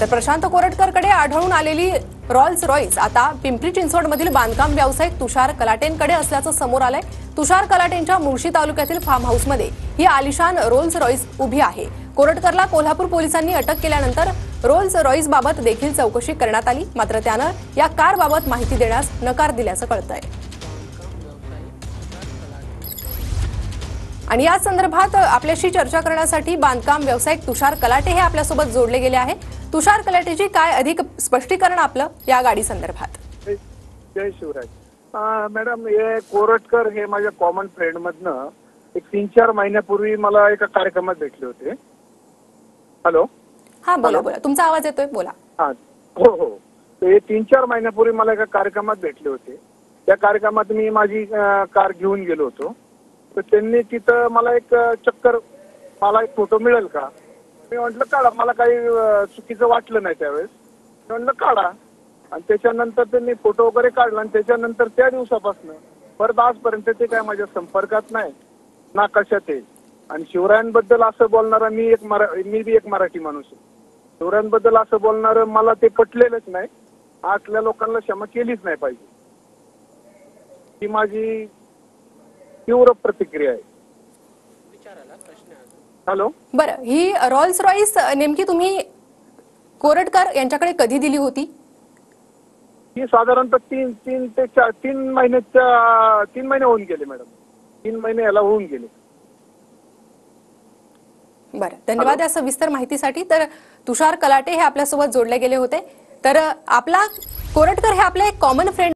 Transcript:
तर प्रशांत कोरटकरकडे आढळून आलेली रॉल्स रॉईस आता पिंपरी चिंचवडमधील बांधकाम व्यावसायिक तुषार कलाटेंकडे असल्याचं समोर आलंय। तुषार कलाटेंच्या मुळशी तालुक्यातील फार्म हाऊसमध्ये ही आलिशान रोल्स रॉईस उभी आहे। कोरटकरला कोल्हापूर पोलिसांनी अटक केल्यानंतर रोल्स रॉईस बाबत देखील चौकशी करण्यात आली, मात्र त्यानं या कारबाबत माहिती देण्यास नकार दिल्याचं कळतंय। आणि या संदर्भात आपल्याशी चर्चा करण्यासाठी बांधकाम व्यावसायिक तुषार कलाटे हे आपल्यासोबत जोडले गेले आहे। तुषार कलाटेची काय अधिक स्पष्टीकरण आपलं या गाडी संदर्भात? जय शिवराज मॅडम, हे कोरटकर हे माझ्या कॉमन फ्रेंड मधनं एक 3-4 महिन्यापूर्वी मला एका कार्यक्रमात भेटले होते। हॅलो, हा बोला बोला, तुमचा आवाज येतोय, बोला। हा हो हो, ते 3-4 महिन्यापूर्वी मला एका कार्यक्रमात भेटले होते। त्या कार्यक्रमात मी माझी कार घेऊन गेलो होतो, तर त्यांनी तिथं मला एक चक्कर, मला एक फोटो मिळेल का? मी म्हटलं काढा, मला काही चुकीचं वाटलं नाही त्यावेळेस। म्हटलं काढा, आणि त्याच्यानंतर त्यांनी फोटो वगैरे काढला, आणि त्याच्यानंतर त्या दिवसापासून परत आजपर्यंत ते काय माझ्या संपर्कात नाही ना कशात आहे। आणि शिवरायांबद्दल असं बोलणारा मी बी एक मराठी माणूस आहे। शिवरायांबद्दल असं बोलणारं मला ते पटलेलंच नाही। आतल्या लोकांना क्षमा केलीच नाही पाहिजे, ही माझी तीव्र प्रतिक्रिया आहे। हॅलो, बरं, ही रॉल्स रॉईस नेमकी तुम्ही कोरटकर यांच्याकडे कधी दिली होती? ही साधारणतः 3 महिने होऊन गेले मॅडम। 3 महिने याला होऊन गेले। बरं, धन्यवाद या सविस्तर माहितीसाठी। तर तुषार कलाटे हे आपल्यासोबत जोडले गेले होते। तर आपला कोरटकर हे आपले एक कॉमन फ्रेंड